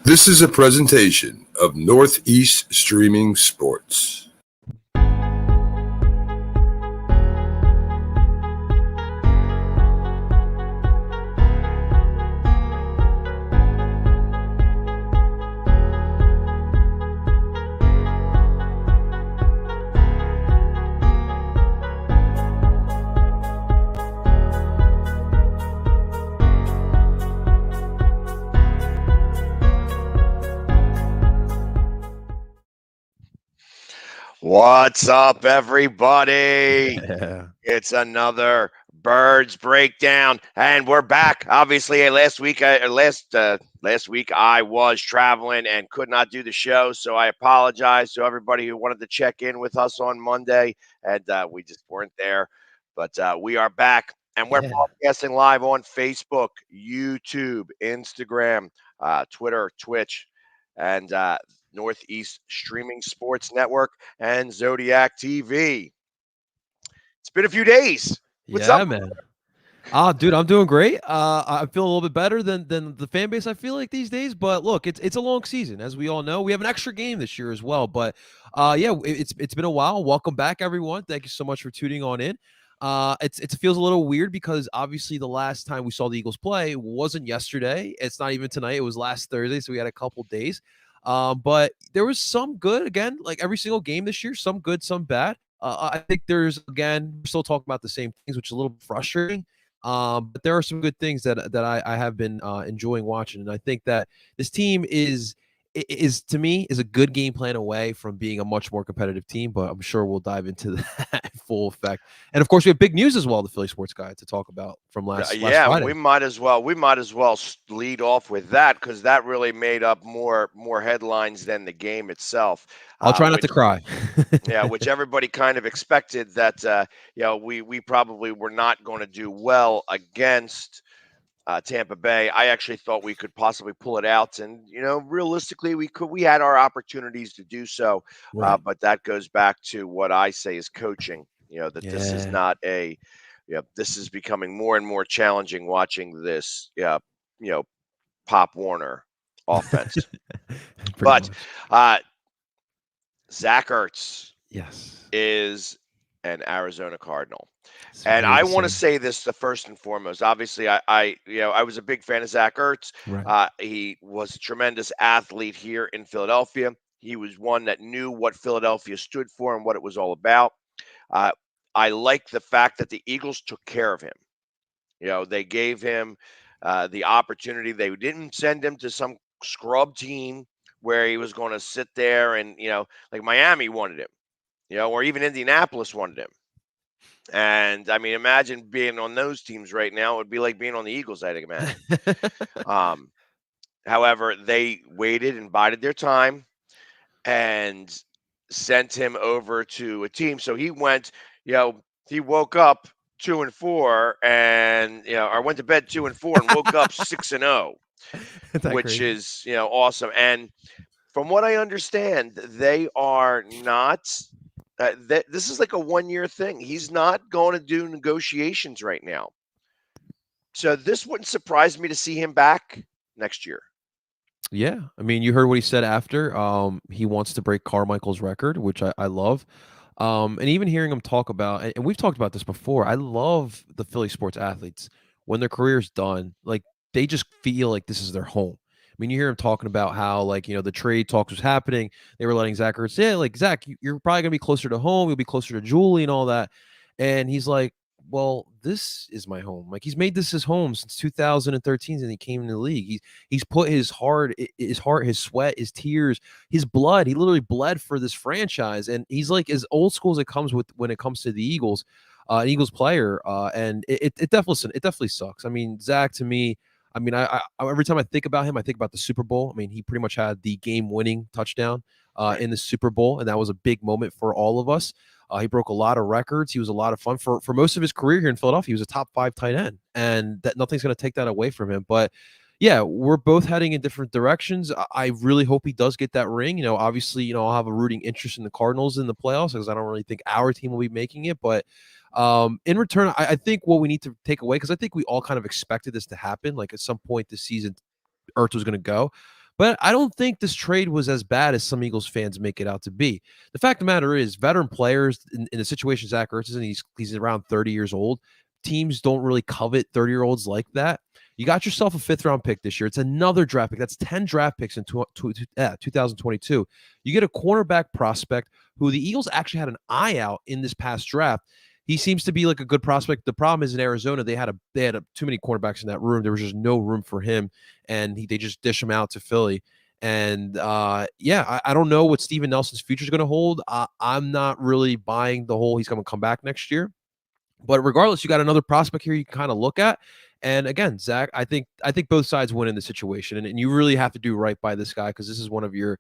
This is a presentation of Northeast Streaming Sports. What's up, everybody? Yeah. It's another Birds Breakdown, and we're back. Obviously, last week I was traveling and could not do the show, so I apologize to everybody who wanted to check in with us on Monday, and we just weren't there. But we are back, and we're broadcasting live on Facebook, YouTube, Instagram, Twitter, Twitch, and Northeast Streaming Sports Network and Zodiac TV. It's been a few days. What's up, man? Dude, I'm doing great. I feel a little bit better than the fan base I feel like these days. But look, it's a long season, as we all know. We have an extra game this year as well. But it's been a while. Welcome back, everyone. Thank you so much for tuning on in. It feels a little weird because obviously the last time we saw the Eagles play wasn't yesterday. It's not even tonight. It was last Thursday, so we had a couple days. But there was some good, again, like every single game this year, some good, some bad. I think we're still talking about the same things, which is a little frustrating. But there are some good things that I have been enjoying watching. And I think that this team is to me a good game plan away from being a much more competitive team, but I'm sure we'll dive into that in full effect. And of course, we have big news as well, the Philly Sports Guy, to talk about from last Friday. we might as well lead off with that because that really made up more headlines than the game itself. I'll try not to cry. Which everybody kind of expected that we probably were not going to do well against Tampa Bay. I actually thought we could possibly pull it out, and realistically, we had our opportunities to do so. Right. But that goes back to what I say is coaching. This is not this is becoming more and more challenging watching this. Pop Warner offense. But Zach Ertz, is an Arizona Cardinal. And I want to say this the first and foremost. Obviously, I was a big fan of Zach Ertz. Right. He was a tremendous athlete here in Philadelphia. He was one that knew what Philadelphia stood for and what it was all about. I like the fact that the Eagles took care of him. They gave him the opportunity. They didn't send him to some scrub team where he was going to sit there and, like Miami wanted him, or even Indianapolis wanted him. And I mean, imagine being on those teams right now. It would be like being on the Eagles, I think, imagine. However, they waited and bided their time and sent him over to a team. So he went, he woke up 2-4 and, or went to bed 2-4 and woke up 6-0, which crazy? Is, awesome. And from what I understand, they are not. This is like a 1-year thing. He's not going to do negotiations right now. So this wouldn't surprise me to see him back next year. Yeah. I mean, you heard what he said after. He wants to break Carmichael's record, which I love. And even hearing him talk about, and we've talked about this before, I love the Philly sports athletes. When their career's done, like they just feel like this is their home. I mean, you hear him talking about how, like, the trade talks was happening. They were letting Zach Ertz say, like, Zach, you're probably going to be closer to home. You'll be closer to Julie and all that. And he's like, well, this is my home. Like, he's made this his home since 2013 and he came in the league. He's put his heart, his sweat, his tears, his blood. He literally bled for this franchise. And he's like as old school as it comes with when it comes to the Eagles, an Eagles player. And it definitely sucks. I mean, Zach, to me, I mean, I every time I think about him, I think about the Super Bowl. I mean, he pretty much had the game-winning touchdown in the Super Bowl, and that was a big moment for all of us. He broke a lot of records. He was a lot of fun for most of his career here in Philadelphia. He was a top 5 tight end, and that nothing's going to take that away from him. But yeah, we're both heading in different directions. I really hope he does get that ring. Obviously, I'll have a rooting interest in the Cardinals in the playoffs because I don't really think our team will be making it. But in return, I think what we need to take away, because I think we all kind of expected this to happen, like at some point this season, Ertz was going to go. But I don't think this trade was as bad as some Eagles fans make it out to be. The fact of the matter is, veteran players in the situation Zach Ertz is in, he's around 30 years old. Teams don't really covet 30-year-olds like that. You got yourself a 5th-round pick this year. It's another draft pick. That's 10 draft picks in 2022. You get a cornerback prospect who the Eagles actually had an eye out in this past draft. He seems to be like a good prospect. The problem is in Arizona, they had too many cornerbacks in that room. There was just no room for him, and they just dish him out to Philly. And I don't know what Steven Nelson's future is going to hold. I'm not really buying the whole he's going to come back next year. But regardless, you got another prospect here you can kind of look at. And again, Zach, I think both sides win in the situation, and you really have to do right by this guy because this is one of your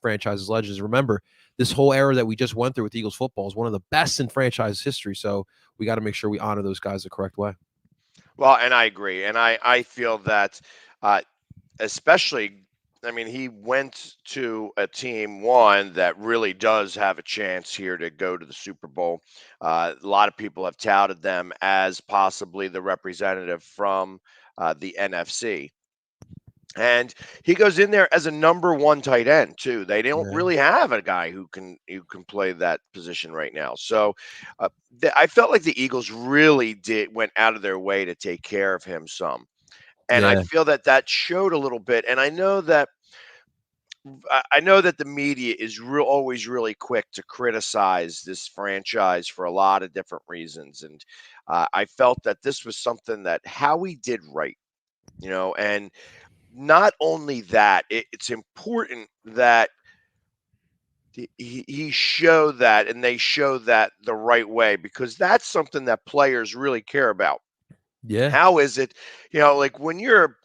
franchise's legends. Remember, this whole era that we just went through with Eagles football is one of the best in franchise history. So we got to make sure we honor those guys the correct way. Well, and I agree, and I feel that, especially. I mean, he went to a team, one, that really does have a chance here to go to the Super Bowl. A lot of people have touted them as possibly the representative from the NFC. And he goes in there as a number 1 tight end too. They don't Yeah. really have a guy who can play that position right now. So I felt like the Eagles really went out of their way to take care of him some. And I Yeah. feel that showed a little bit. And I know that the media is always really quick to criticize this franchise for a lot of different reasons. And I felt that this was something that Howie did right, and not only that, it's important that he showed that, and they show that the right way, because that's something that players really care about. Yeah. How is it, like when you're,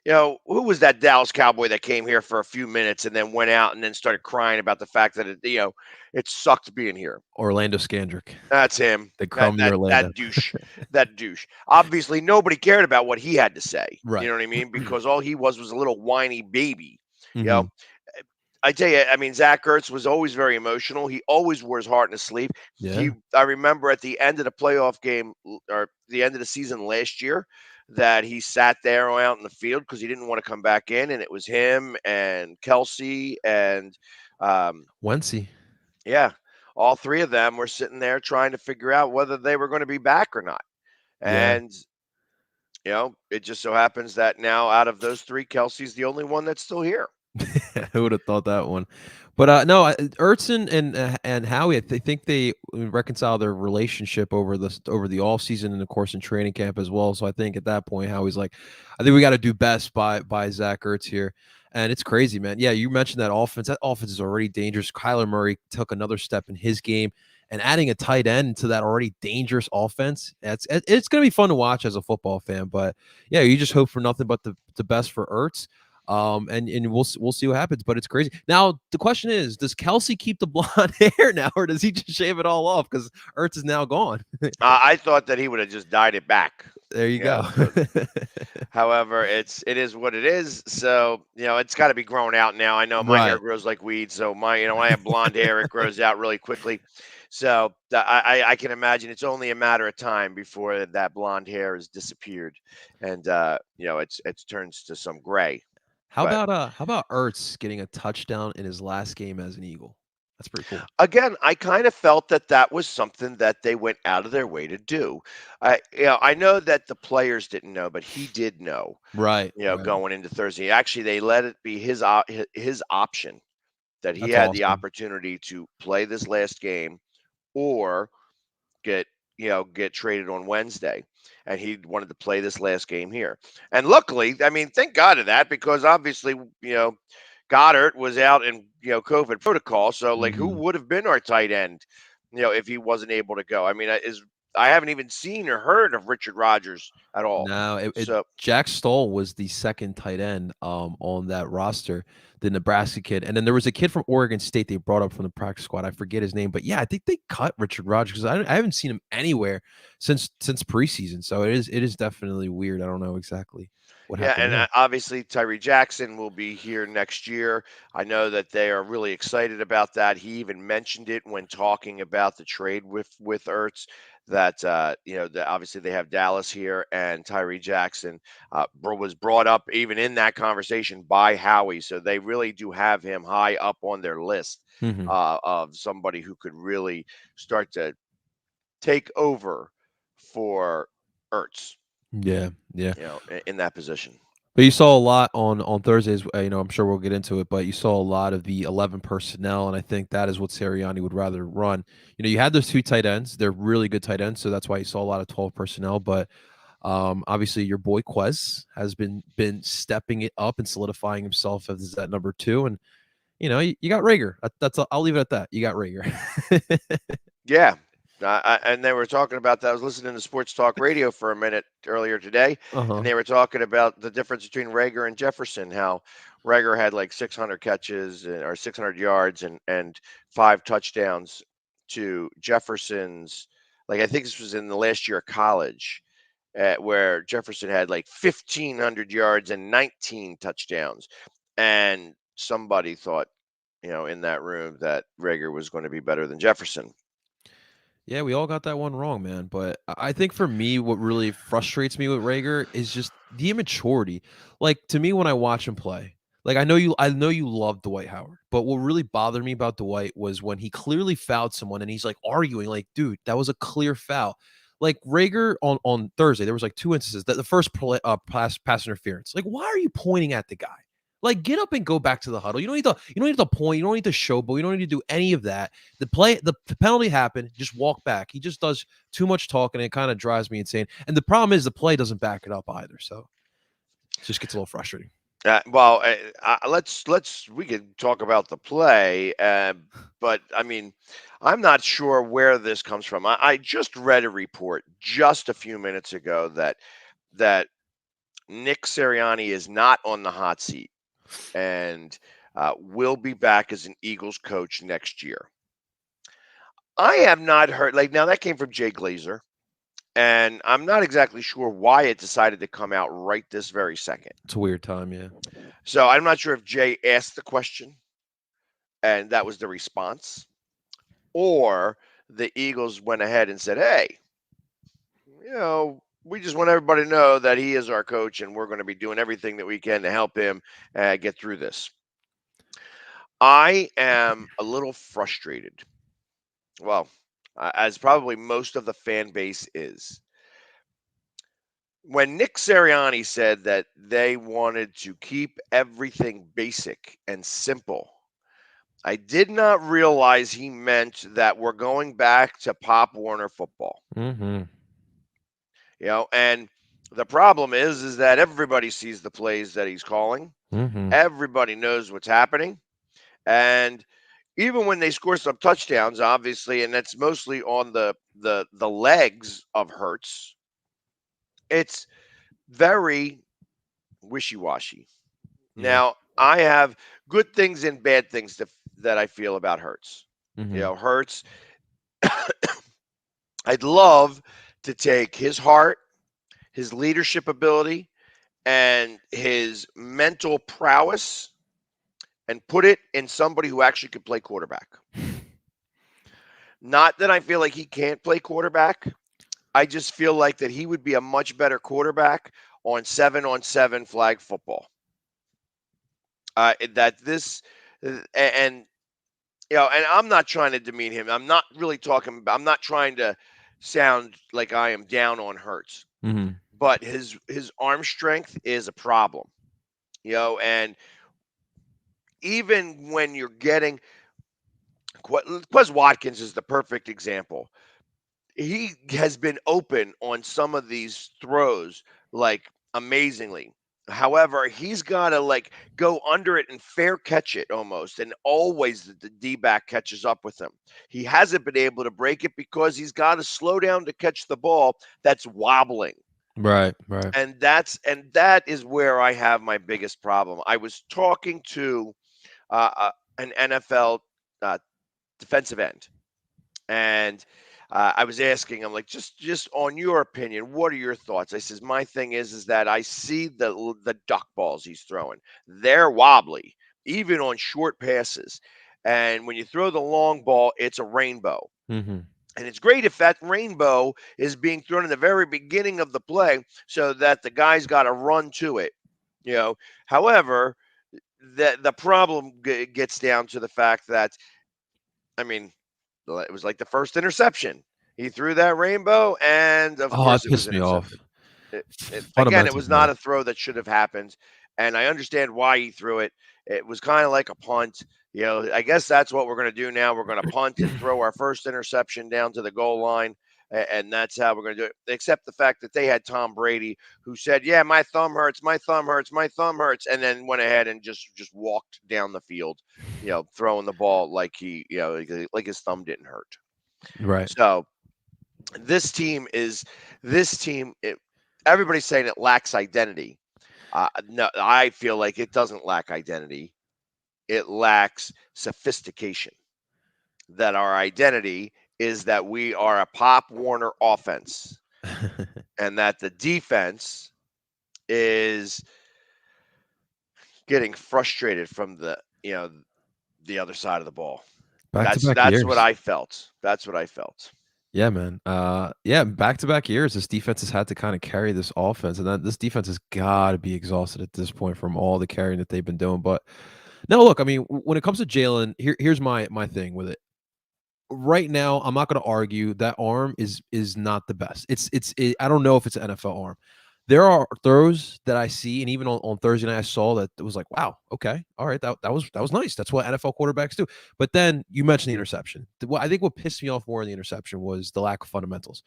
who was that Dallas Cowboy that came here for a few minutes and then went out and then started crying about the fact that it sucked being here? Orlando Scandrick. That's him. They That crumb the that Orlando. that douche. That douche. Obviously, nobody cared about what he had to say. Right. You know what I mean? Because all he was a little whiny baby. You know, Mhm. I tell you, I mean, Zach Ertz was always very emotional. He always wore his heart in his sleeve. Yeah. I remember at the end of the playoff game, or the end of the season last year, that he sat there out in the field because he didn't want to come back in, and it was him and Kelsey and Wency. yeah, all 3 of them were sitting there trying to figure out whether they were going to be back or not. Yeah. And it just so happens that now out of those 3, Kelsey's the only one that's still here. Who would have thought that one? But no, Ertz and Howie, I think they reconcile their relationship over the off season and of course in training camp as well. So I think at that point, Howie's like, I think we got to do best by Zach Ertz here. And it's crazy, man. Yeah, you mentioned that offense. That offense is already dangerous. Kyler Murray took another step in his game, and adding a tight end to that already dangerous offense, it's going to be fun to watch as a football fan. But yeah, you just hope for nothing but the best for Ertz. And we'll see what happens, but it's crazy. Now the question is, does Kelsey keep the blonde hair now, or does he just shave it all off because Ertz is now gone? I thought that he would have just dyed it back. There you go. However, it is what it is. So it's got to be grown out now. I know my hair grows like weeds, so when I have blonde hair, it grows out really quickly. So I can imagine it's only a matter of time before that blonde hair has disappeared, and it turns to some gray. How about Ertz getting a touchdown in his last game as an Eagle? That's pretty cool. Again, I kind of felt that was something that they went out of their way to do. I know that the players didn't know, but he did know. Right. Going into Thursday. Actually, they let it be his option that he That's had the awesome. opportunity to play this last game or get traded on Wednesday, and he wanted to play this last game here. And luckily, I mean, thank God of that, because obviously, Goddard was out in COVID protocol. So who would have been our tight end, if he wasn't able to go? I mean, I haven't even seen or heard of Richard Rodgers at all. No, So Jack Stoll was the second tight end on that roster, the Nebraska kid, and then there was a kid from Oregon State they brought up from the practice squad. I forget his name, but yeah, I think they cut Richard Rodgers because I haven't seen him anywhere since preseason. So it is definitely weird. I don't know exactly what happened. And obviously Tyree Jackson will be here next year. I know that they are really excited about that. He even mentioned it when talking about the trade with Ertz, that that obviously they have Dallas here, and Tyree Jackson was brought up even in that conversation by Howie, so they really do have him high up on their list Hmm. of somebody who could really start to take over for Ertz, Yeah, yeah. in that position. But you saw a lot on Thursdays. I'm sure we'll get into it, but you saw a lot of the 11 personnel, and I think that is what Sirianni would rather run. You had those two tight ends; they're really good tight ends, so that's why you saw a lot of 12 personnel. But obviously, your boy Quez has been stepping it up and solidifying himself as that number two, and you got Rhaegar. I'll leave it at that. You got Rhaegar. Yeah. And they were talking about that. I was listening to Sports Talk Radio for a minute earlier today, and Uh-huh. they were talking about the difference between Rhaegar and Jefferson, how Rhaegar had like 600 catches or 600 yards and 5 touchdowns to Jefferson's, like, I think this was in the last year of college, where Jefferson had like 1,500 yards and 19 touchdowns. And somebody thought, in that room that Rhaegar was going to be better than Jefferson. Yeah, we all got that one wrong, man. But I think for me, what really frustrates me with Rhaegar is just the immaturity. Like to me, when I watch him play, like I know you love Dwight Howard, but what really bothered me about Dwight was when he clearly fouled someone and he's like arguing, like, dude, that was a clear foul. Like Rhaegar on Thursday, there was like two instances that the first pass interference. Like, why are you pointing at the guy? Like, get up and go back to the huddle. You don't need to point. You don't need to showboat. You don't need to do any of that. The penalty happened. Just walk back. He just does too much talking. And it kind of drives me insane. And the problem is the play doesn't back it up either. So it just gets a little frustrating. Well, we could talk about the play, but I mean, I'm not sure where this comes from. I just read a report just a few minutes ago that Nick Sirianni is not on the hot seat and will be back as an Eagles coach next year. I have not heard, like, now that came from Jay Glazer, and I'm not exactly sure why it decided to come out right this very second. It's a weird time, yeah. So I'm not sure if Jay asked the question and that was the response, or the Eagles went ahead and said, "Hey, we just want everybody to know that he is our coach, and we're going to be doing everything that we can to help him get through this." I am a little frustrated. Well, as probably most of the fan base is. When Nick Sirianni said that they wanted to keep everything basic and simple, I did not realize he meant that we're going back to Pop Warner football. Mm-hmm. And the problem is that everybody sees the plays that he's calling. Mm-hmm. Everybody knows what's happening. And even when they score some touchdowns, obviously, and that's mostly on the legs of Hurts, it's very wishy-washy. Yeah. Now, I have good things and bad things that I feel about Hurts. Mm-hmm. Hurts, I'd love to take his heart, his leadership ability, and his mental prowess and put it in somebody who actually could play quarterback. Not that I feel like he can't play quarterback. I just feel like that he would be a much better quarterback on 7-on-7 flag football. And and I'm not trying to demean him. I'm not trying to sound like I am down on Hurts. Mm-hmm. But his arm strength is a problem. And even when you're getting Quez Watkins is the perfect example. He has been open on some of these throws, like, amazingly. However, he's got to go under it and fair catch it almost, and always the D-back catches up with him. He hasn't been able to break it because he's got to slow down to catch the ball that's wobbling. Right. And that is where I have my biggest problem. I was talking to an NFL defensive end, and I was asking him, like, just on your opinion, what are your thoughts? I says, my thing is that I see the duck balls he's throwing. They're wobbly, even on short passes. And when you throw the long ball, it's a rainbow. Mm-hmm. And it's great if that rainbow is being thrown in the very beginning of the play so that the guy's got to run to it. However, the problem gets down to the fact that, I mean, it was like the first interception. He threw that rainbow, and of Oh, that course it was pissed me off. intercepted. Again, it Fundamentals, was not man. a throw that should have happened, and I understand why he threw it. It was kind of like a punt. I guess that's what we're going to do now. We're going to punt and throw our first interception down to the goal line, and that's how we're going to do it. Except the fact that they had Tom Brady, who said, "Yeah, my thumb hurts, my thumb hurts, my thumb hurts," and then went ahead and just walked down the field, throwing the ball like like his thumb didn't hurt. Right. So this team, everybody's saying it lacks identity. No, I feel like it doesn't lack identity. It lacks sophistication. That our identity is that we are a Pop Warner offense, and that the defense is getting frustrated from the other side of the ball. Back-to-back That's years. what I felt. That's what I felt. Yeah, man. Yeah, back-to-back years, this defense has had to kind of carry this offense, and this defense has got to be exhausted at this point from all the carrying that they've been doing. But no, look, I mean, when it comes to Jalen, here's my thing with it. Right now, I'm not going to argue that arm is not the best. I don't know if it's an NFL arm. There are throws that I see, and even on Thursday night, I saw that it was like, wow, okay, all right, that was nice. That's what NFL quarterbacks do. But then you mentioned the interception. I think what pissed me off more in the interception was the lack of fundamentals.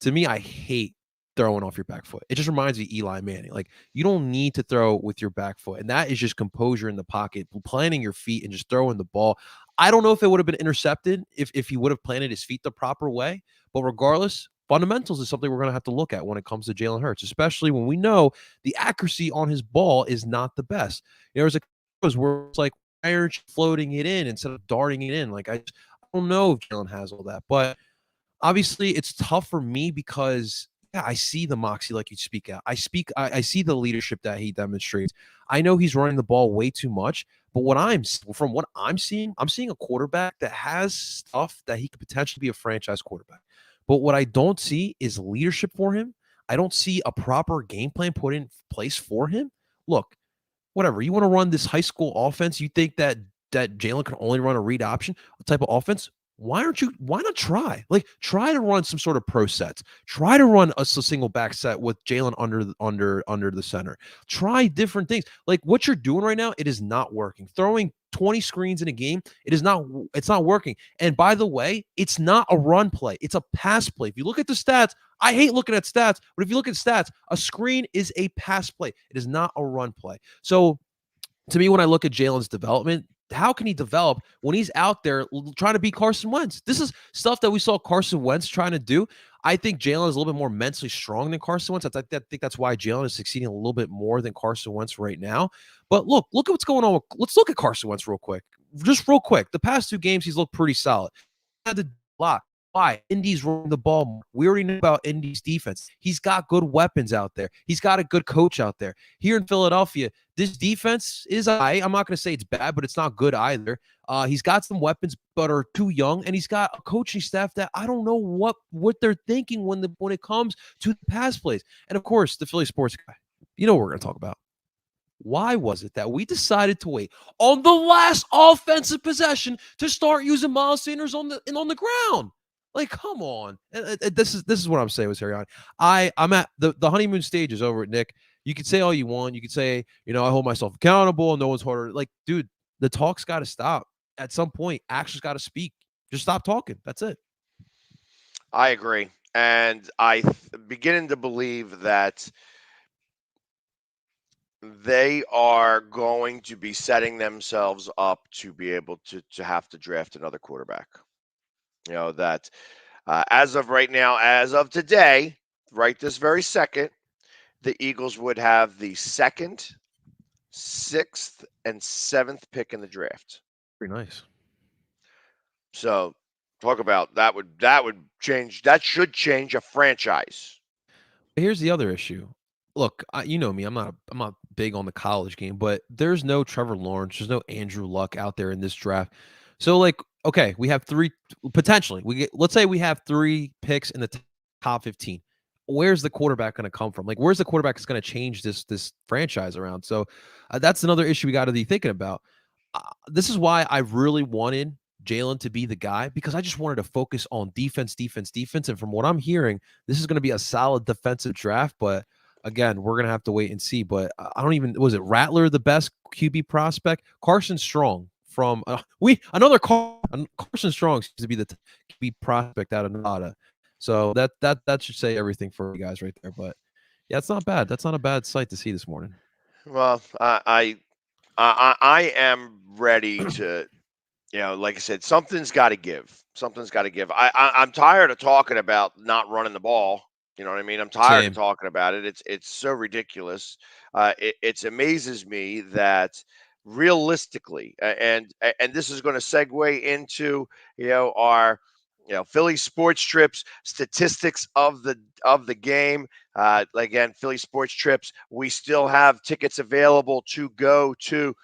To me, I hate throwing off your back foot. It just reminds me of Eli Manning. Like, you don't need to throw with your back foot, and that is just composure in the pocket, planting your feet and just throwing the ball. I don't know if it would have been intercepted if he would have planted his feet the proper way, but regardless, fundamentals is something we're going to have to look at when it comes to Jalen Hurts, especially when we know the accuracy on his ball is not the best. There's a where it's like, why aren't you floating it in instead of darting it in? Like, I don't know if Jalen has all that, but obviously it's tough for me because I see the moxie like you speak out. I see the leadership that he demonstrates. I know he's running the ball way too much, but from what I'm seeing a quarterback that has stuff that he could potentially be a franchise quarterback. But what I don't see is leadership for him. I don't see a proper game plan put in place for him. Look, whatever, you want to run this high school offense, you think that Jalen can only run a read option type of offense? Why not try? Like, try to run some sort of pro sets. Try to run a single back set with Jalen under the center. Try different things. Like what you're doing right now, it is not working. Throwing 20 screens in a game, it's not working. And by the way, it's not a run play. It's a pass play. If you look at the stats, I hate looking at stats, but if you look at stats, a screen is a pass play. It is not a run play. So to me, when I look at Jalen's development, how can he develop when he's out there trying to beat Carson Wentz? This is stuff that we saw Carson Wentz trying to do. I think Jalen is a little bit more mentally strong than Carson Wentz. I think that's why Jalen is succeeding a little bit more than Carson Wentz right now. But look at what's going on. Let's look at Carson Wentz real quick. Just real quick. The past 2 games, he's looked pretty solid. He had to block. Why? Indy's running the ball. We already know about Indy's defense. He's got good weapons out there. He's got a good coach out there. Here in Philadelphia, this defense is I'm not going to say it's bad, but it's not good either. He's got some weapons, but are too young, and he's got a coaching staff that I don't know what they're thinking when it comes to the pass plays. And of course, the Philly sports guy. You know what we're going to talk about. Why was it that we decided to wait on the last offensive possession to start using Miles Sanders on the ground? Like, come on. This is what I'm saying with Sirianni. I'm at the honeymoon stages over at Nick. You can say all you want. You can say, I hold myself accountable. No one's harder. Like, dude, the talk's got to stop. At some point, action's got to speak. Just stop talking. That's it. I agree. And beginning to believe that they are going to be setting themselves up to be able to have to draft another quarterback. That as of right now, as of today, right this very second, the Eagles would have the 2nd, 6th, and 7th pick in the draft. Pretty nice. So talk about that would change. That should change a franchise. Here's the other issue. Look, you know me. I'm not big on the college game, but there's no Trevor Lawrence, there's no Andrew Luck out there in this draft. So, like, okay, we have three potentially. Let's say we have 3 picks in the top 15. Where's the quarterback going to come from? Like, where's the quarterback that's going to change this franchise around? So that's another issue we got to be thinking about. This is why I really wanted Jalen to be the guy, because I just wanted to focus on defense. And from what I'm hearing, this is going to be a solid defensive draft. But again, we're going to have to wait and see. But I don't even, was it Rattler the best QB prospect? Carson Strong from Carson Strong seems to be the QB prospect out of Nevada. So that should say everything for you guys right there. But yeah, it's not bad. That's not a bad sight to see this morning. Well, I am ready to, like I said, something's got to give. Something's got to give. I'm tired of talking about not running the ball. You know what I mean? I'm tired Same. of talking about it. It's so ridiculous. It amazes me that realistically, and this is going to segue into our Philly sports trips statistics of the game. Again, Philly sports trips. We still have tickets available to go to.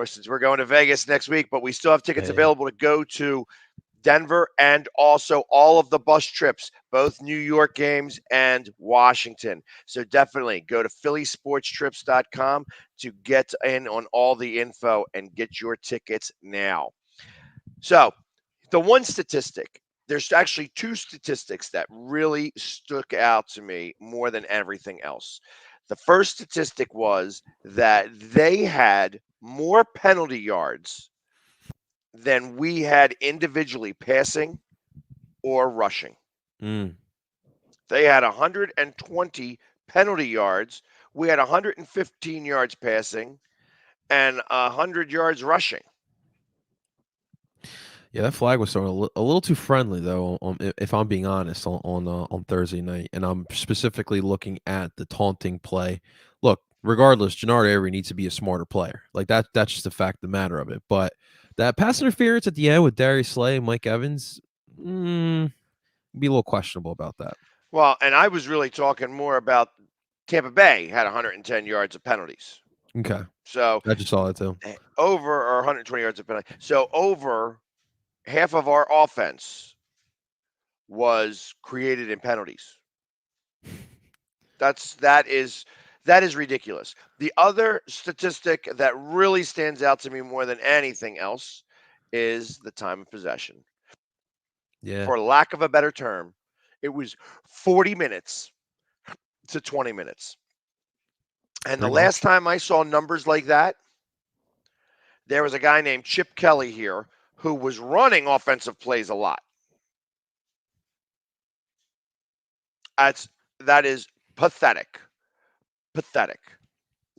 Since we're going to Vegas next week, but we still have tickets available to go to Denver and also all of the bus trips, both New York games and Washington. So definitely go to phillysportstrips.com to get in on all the info and get your tickets now. So the one statistic, there's actually 2 statistics that really stuck out to me more than everything else. The first statistic was that they had more penalty yards than we had individually passing or rushing. They had 120 penalty yards. We had 115 yards passing and 100 yards rushing. Yeah, that flag was throwing a little too friendly, though. If I'm being honest, on Thursday night, and I'm specifically looking at the taunting play. Look, regardless, Jannard Avery needs to be a smarter player. Like that. That's just the fact of the matter of it. But that pass interference at the end with Darius Slay and Mike Evans, be a little questionable about that. Well, and I was really talking more about Tampa Bay had 110 yards of penalties. Okay, So I just saw that too. over or 120 yards of penalty. So over half of our offense was created in penalties. That is ridiculous. The other statistic that really stands out to me more than anything else is the time of possession. Yeah, For lack of a better term, it was 40 minutes to 20 minutes. And the last time I saw numbers like that, there was a guy named Chip Kelly here who was running offensive plays a lot. That is pathetic. Pathetic.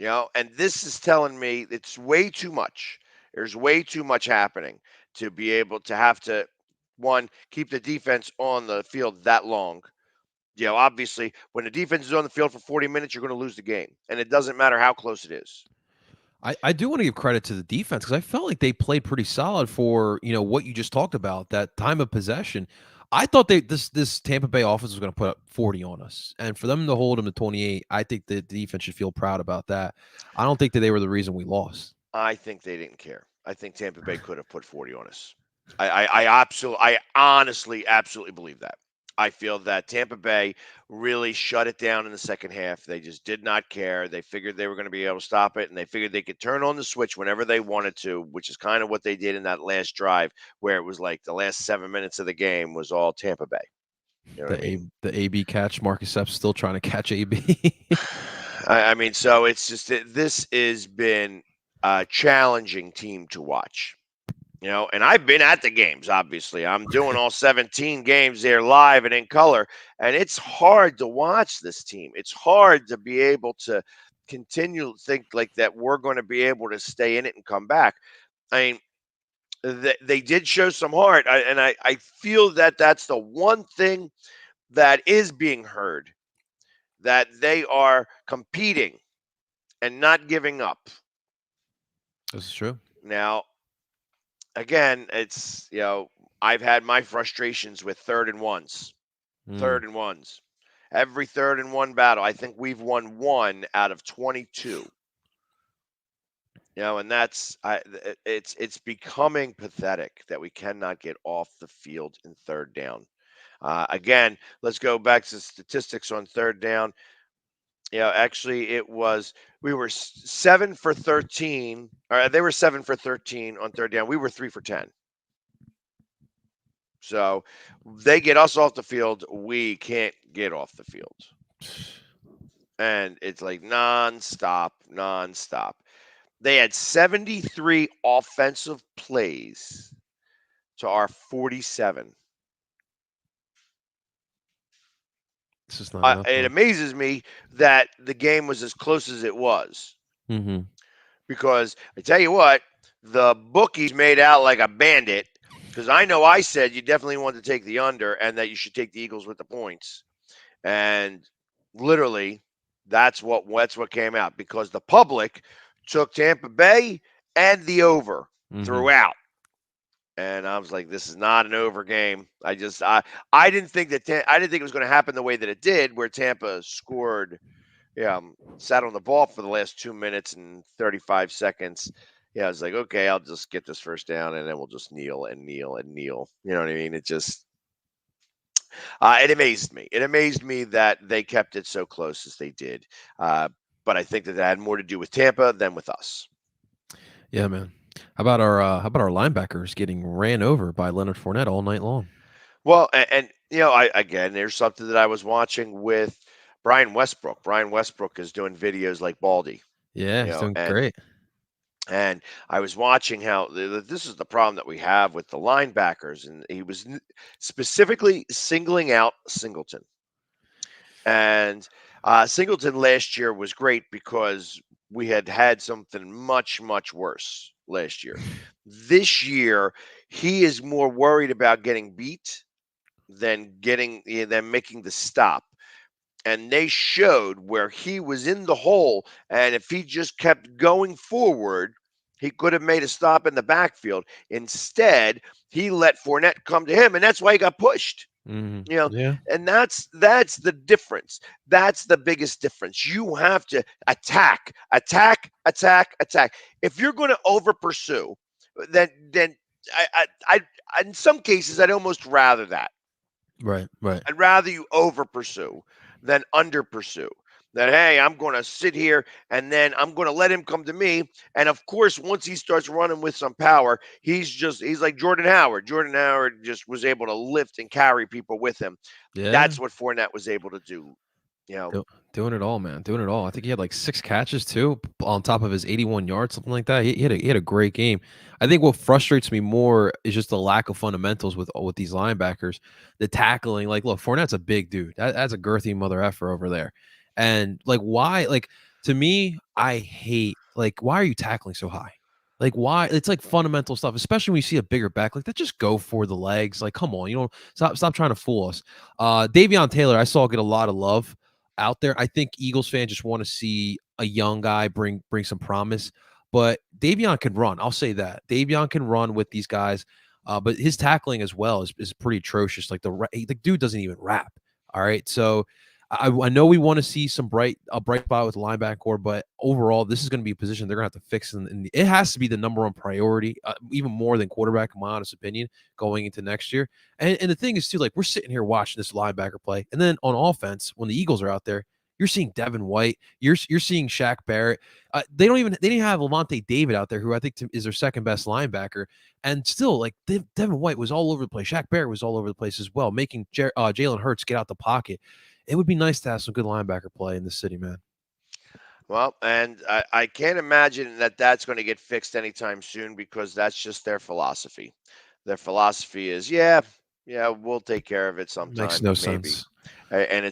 And this is telling me it's way too much. There's way too much happening to be able to have to, one, keep the defense on the field that long. Obviously, when the defense is on the field for 40 minutes, you're going to lose the game. And it doesn't matter how close it is. I do want to give credit to the defense because I felt like they played pretty solid for what you just talked about, that time of possession. I thought this Tampa Bay offense was going to put up 40 on us, and for them to hold them to 28, I think the defense should feel proud about that. I don't think that they were the reason we lost. I think they didn't care. I think Tampa Bay could have put 40 on us. I honestly, absolutely believe that. I feel that Tampa Bay really shut it down in the second half. They just did not care. They figured they were going to be able to stop it, and they figured they could turn on the switch whenever they wanted to, which is kind of what they did in that last drive, where it was like the last 7 minutes of the game was all Tampa Bay. The AB catch, Marcus Epps still trying to catch AB. I mean, so it's just this has been a challenging team to watch. And I've been at the games, obviously. I'm doing all 17 games there live and in color, and it's hard to watch this team. It's hard to be able to continue to think like that we're going to be able to stay in it and come back. I mean, they did show some heart, and I feel that that's the one thing that is being heard, that they are competing and not giving up. This is true. Now, again, it's, I've had my frustrations with third and ones. Every 3rd and 1 battle, I think we've won 1 out of 22. And it's becoming pathetic that we cannot get off the field in third down. Again, let's go back to statistics on third down. Actually, we were 7 for 13, or they were 7 for 13 on third down. We were 3 for 10. So they get us off the field, we can't get off the field. And it's like nonstop. They had 73 offensive plays to our 47. This is not enough. It amazes me that the game was as close as it was. Mm-hmm. Because I tell you what, the bookies made out like a bandit. Because I know I said you definitely want to take the under and that you should take the Eagles with the points. And literally, that's what came out. Because the public took Tampa Bay and the over throughout. And I was like, this is not an over game. I didn't think it was going to happen the way that it did, where Tampa scored, sat on the ball for the last 2 minutes and 35 seconds. I was like, okay, I'll just get this first down and then we'll just kneel and kneel and kneel. You know what I mean? It just, it amazed me. It amazed me that they kept it so close as they did. But I think that had more to do with Tampa than with us. Yeah, man. How about our linebackers getting ran over by Leonard Fournette all night long? Well, and there's something that I was watching with Brian Westbrook. Brian Westbrook is doing videos like Baldy. Yeah, he's doing great. And I was watching how this is the problem that we have with the linebackers, and he was specifically singling out Singleton. And Singleton last year was great because we had something much, much worse last year. This year, he is more worried about getting beat than making the stop. And they showed where he was in the hole, and if he just kept going forward, he could have made a stop in the backfield. Instead, he let Fournette come to him, and that's why he got pushed. Yeah. And that's the difference. That's the biggest difference. You have to attack. If you're going to over pursue, then I in some cases I'd almost rather that. Right. I'd rather you over pursue than under pursue. That, hey, I'm going to sit here and then I'm going to let him come to me. And of course, once he starts running with some power, he's like Jordan Howard. Jordan Howard just was able to lift and carry people with him. Yeah. That's what Fournette was able to do. Doing it all, man. Doing it all. I think he had like 6 catches too, on top of his 81 yards, something like that. He had a great game. I think what frustrates me more is just the lack of fundamentals with these linebackers. The tackling, like, look, Fournette's a big dude. That's a girthy mother effer over there. And like, why? Like, to me, I hate, like, why are you tackling so high? Like, why? It's like fundamental stuff, especially when you see a bigger back like that. Just go for the legs. Like, come on, stop trying to fool us. Davion Taylor, I saw get a lot of love out there. I think Eagles fans just want to see a young guy bring some promise. But Davion can run. I'll say that. Davion can run with these guys. But his tackling as well is pretty atrocious. Like, the dude doesn't even rap. All right. So I know we want to see a bright spot with the linebacker core, but overall, this is going to be a position they're going to have to fix. It has to be the number one priority, even more than quarterback, in my honest opinion, going into next year. And the thing is, too, like, we're sitting here watching this linebacker play, and then on offense, when the Eagles are out there, you're seeing Devin White, you're seeing Shaq Barrett. They didn't have Levante David out there, who I think is their second best linebacker, and still, like, Devin White was all over the place. Shaq Barrett was all over the place as well, making Jalen Hurts get out the pocket. It would be nice to have some good linebacker play in this city, man. Well, and I can't imagine that that's going to get fixed anytime soon, because that's just their philosophy. Their philosophy is, we'll take care of it sometime. Makes no maybe. sense. And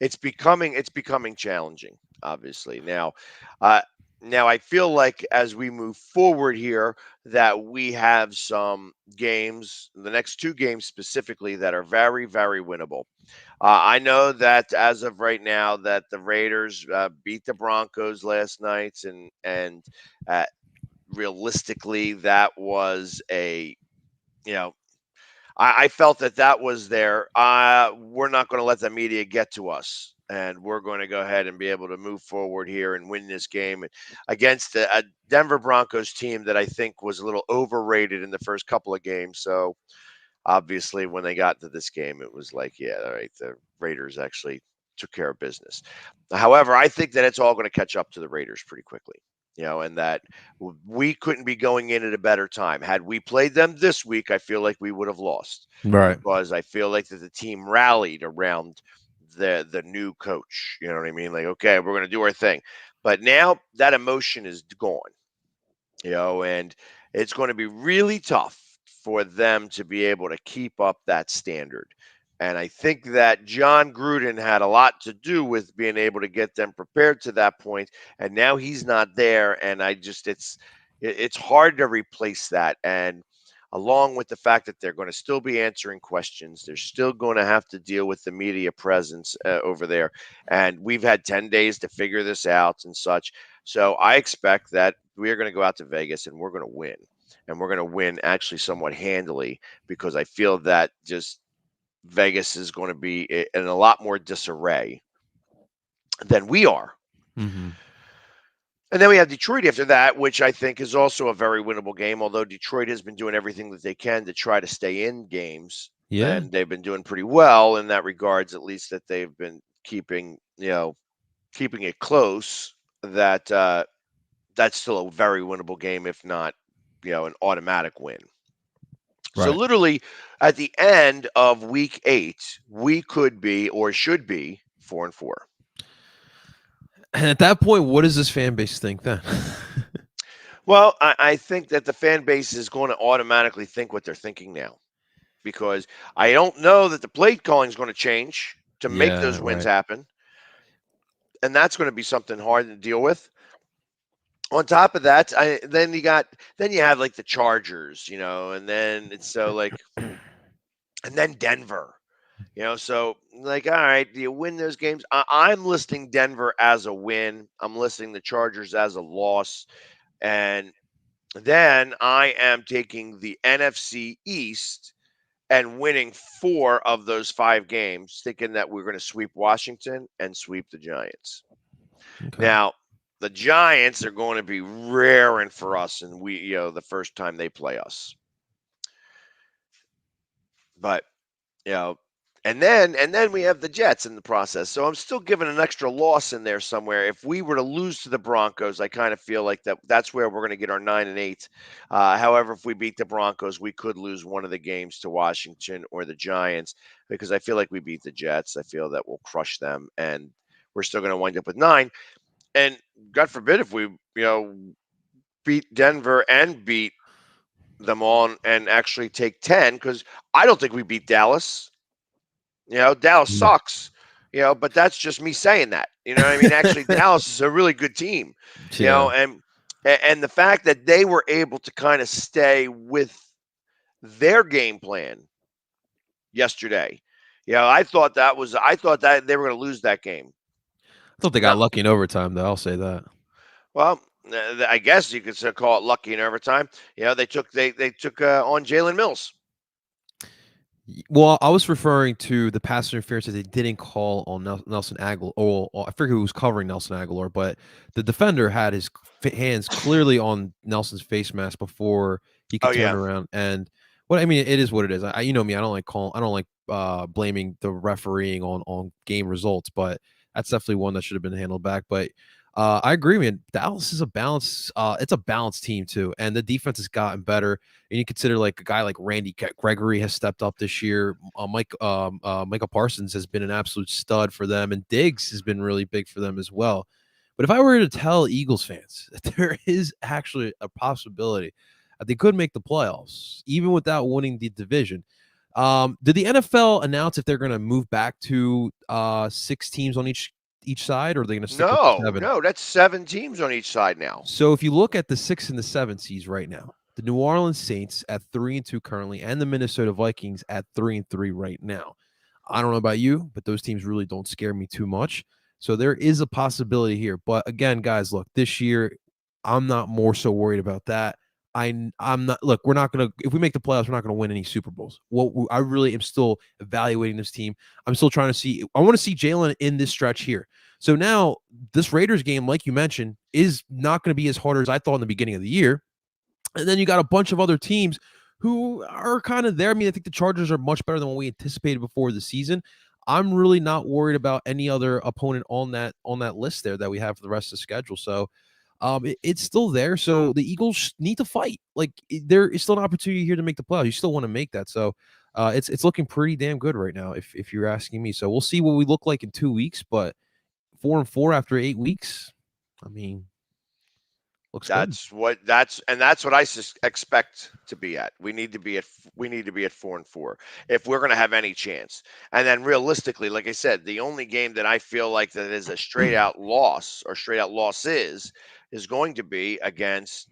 it's becoming challenging, obviously. Now I feel like as we move forward here, that we have some games, the next 2 games specifically, that are very, very winnable. I know that as of right now, that the Raiders beat the Broncos last night, and realistically, that was I felt that was there. We're not going to let the media get to us and we're going to go ahead and be able to move forward here and win this game against a Denver Broncos team that I think was a little overrated in the first couple of games. So obviously, when they got to this game, it was like, yeah, all right, the Raiders actually took care of business. However, I think that it's all going to catch up to the Raiders pretty quickly, and that we couldn't be going in at a better time. Had we played them this week, I feel like we would have lost. Right. Because I feel like that the team rallied around the new coach. You know what I mean? Like, okay, we're going to do our thing. But now that emotion is gone, and it's going to be really tough for them to be able to keep up that standard. And I think that John Gruden had a lot to do with being able to get them prepared to that point. And now he's not there. And it's hard to replace that. And along with the fact that they're going to still be answering questions, they're still going to have to deal with the media presence over there. And we've had 10 days to figure this out and such. So I expect that we are going to go out to Vegas and we're going to win. And we're going to win actually somewhat handily, because I feel that just Vegas is going to be in a lot more disarray than we are. Mm-hmm. And then we have Detroit after that, which I think is also a very winnable game, although Detroit has been doing everything that they can to try to stay in games. Yeah. And they've been doing pretty well in that regards, at least that they've been keeping it close. That's still a very winnable game, if not, an automatic win. Right. So literally at the end of week 8, we could be or should be 4-4. And at that point, what does this fan base think then? Well, I think that the fan base is going to automatically think what they're thinking now, because I don't know that the play calling is going to change to make those wins happen. And that's going to be something hard to deal with. On top of that, then you have like the Chargers, and then it's so like, and then Denver, so like, all right, do you win those games? I'm listing Denver as a win. I'm listing the Chargers as a loss. And then I am taking the NFC East and winning 4 of those 5 games, thinking that we're going to sweep Washington and sweep the Giants. Okay. Now, the Giants are going to be raring for us, and we, the first time they play us. But, and then we have the Jets in the process. So I'm still giving an extra loss in there somewhere. If we were to lose to the Broncos, I kind of feel like that's where we're going to get our 9-8. However, if we beat the Broncos, we could lose one of the games to Washington or the Giants, because I feel like we beat the Jets. I feel that we'll crush them, and we're still going to wind up with 9. And God forbid if we, beat Denver and beat them on and actually take 10, because I don't think we beat Dallas. Dallas sucks, but that's just me saying that. You know what I mean? Actually, Dallas is a really good team, and the fact that they were able to kind of stay with their game plan yesterday. I thought that they were going to lose that game. I thought they got lucky in overtime, though. I'll say that. Well, I guess you could call it lucky in overtime. They took on Jalen Mills. Well, I was referring to the pass interference that they didn't call on Nelson Aguilar. Or I forget who was covering Nelson Aguilar, but the defender had his hands clearly on Nelson's face mask before he could turn around. And I mean, it is what it is. You know me, I don't like blaming the refereeing on game results, but that's definitely one that should have been handled back. But I agree, man. Dallas is it's a balanced team too, and the defense has gotten better. And you consider like a guy like Randy Gregory has stepped up this year. Michael Parsons has been an absolute stud for them, and Diggs has been really big for them as well. But if I were to tell Eagles fans that there is actually a possibility that they could make the playoffs, even without winning the division, did the NFL announce if they're going to move back to 6 teams on each side, or are they going to stick with 7? No, that's 7 teams on each side now. So if you look at the 6 and the 7 seeds right now, the New Orleans Saints at 3-2 currently, and the Minnesota Vikings at 3-3 right now. I don't know about you, but those teams really don't scare me too much. So there is a possibility here. But again, guys, look, this year, I'm not more so worried about that. I'm not. Look, we're not gonna. If we make the playoffs, we're not gonna win any Super Bowls. I really am still evaluating this team. I'm still trying to see. I want to see Jalen in this stretch here. So now this Raiders game, like you mentioned, is not going to be as hard as I thought in the beginning of the year. And then you got a bunch of other teams who are kind of there. I mean, I think the Chargers are much better than what we anticipated before the season. I'm really not worried about any other opponent on that list there that we have for the rest of the schedule. So it's still there. So the Eagles need to fight. Like there is still an opportunity here to make the playoffs. You still want to make that. So it's looking pretty damn good right now, if you're asking me. So we'll see what we look like in 2 weeks. But 4-4 after 8 weeks, I mean, looks That's good. what I expect to be at. We need to be at 4-4 if we're going to have any chance. And then realistically, like I said, the only game that I feel like that is a straight out loss or straight out losses is going to be against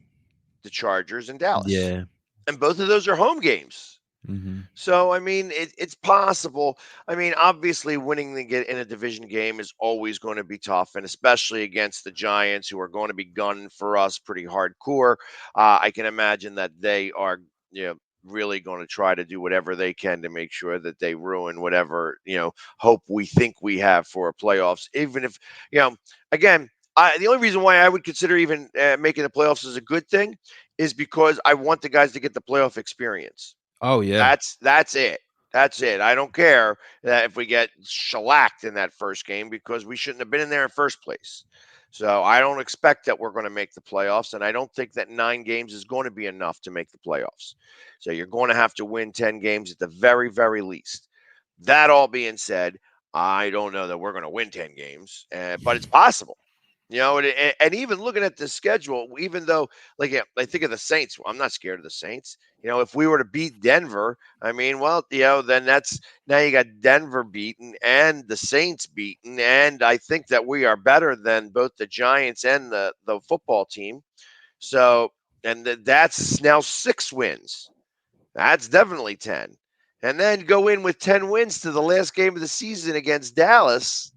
the Chargers and Dallas. Yeah. And both of those are home games. Mm-hmm. So, I mean, it's possible. I mean, obviously, in a division game is always going to be tough, and especially against the Giants, who are going to be gunning for us pretty hardcore. I can imagine that they are, really going to try to do whatever they can to make sure that they ruin whatever, hope we think we have for playoffs. Even if, again, the only reason why I would consider even making the playoffs as a good thing is because I want the guys to get the playoff experience. Oh yeah. That's it. That's it. I don't care that if we get shellacked in that first game because we shouldn't have been in there in first place. So I don't expect that we're going to make the playoffs, and I don't think that 9 games is going to be enough to make the playoffs. So you're going to have to win 10 games at the very, very least. That all being said, I don't know that we're going to win 10 games, but it's possible. And even looking at the schedule, even though, I think of the Saints, I'm not scared of the Saints. If we were to beat Denver, I mean, well, then that's now you got Denver beaten and the Saints beaten, and I think that we are better than both the Giants and the football team. So, and that's now 6 wins. That's definitely 10. And then go in with 10 wins to the last game of the season against Dallas.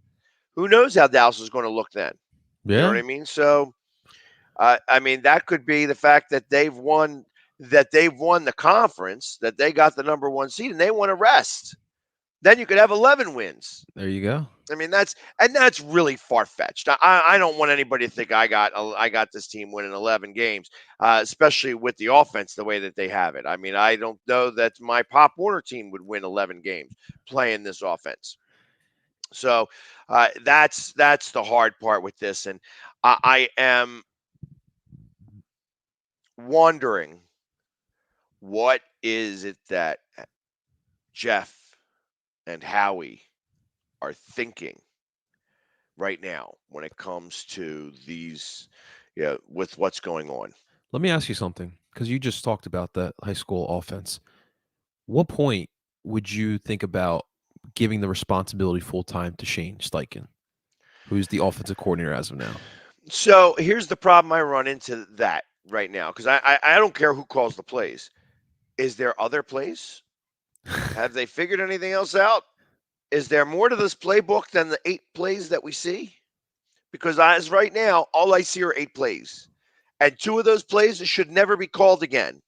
Who knows how Dallas is going to look then? Yeah. You know what I mean? So, I mean, that could be the fact that they've won the conference, that they got the number 1 seed, and they want to rest. Then you could have 11 wins. There you go. I mean, that's really far-fetched. I don't want anybody to think I got this team winning 11 games, especially with the offense the way that they have it. I mean, I don't know that my Pop Warner team would win 11 games playing this offense. So that's the hard part with this, and I am wondering what is it that Jeff and Howie are thinking right now when it comes to these, with what's going on. Let me ask you something, because you just talked about that high school offense. What point would you think about giving the responsibility full-time to Shane Steichen, who's the offensive coordinator as of now? So here's the problem I run into that right now, because I don't care who calls the plays. Is there other plays? Have they figured anything else out? Is there more to this playbook than the 8 plays that we see? Because as right now, all I see are 8 plays. And 2 of those plays should never be called again.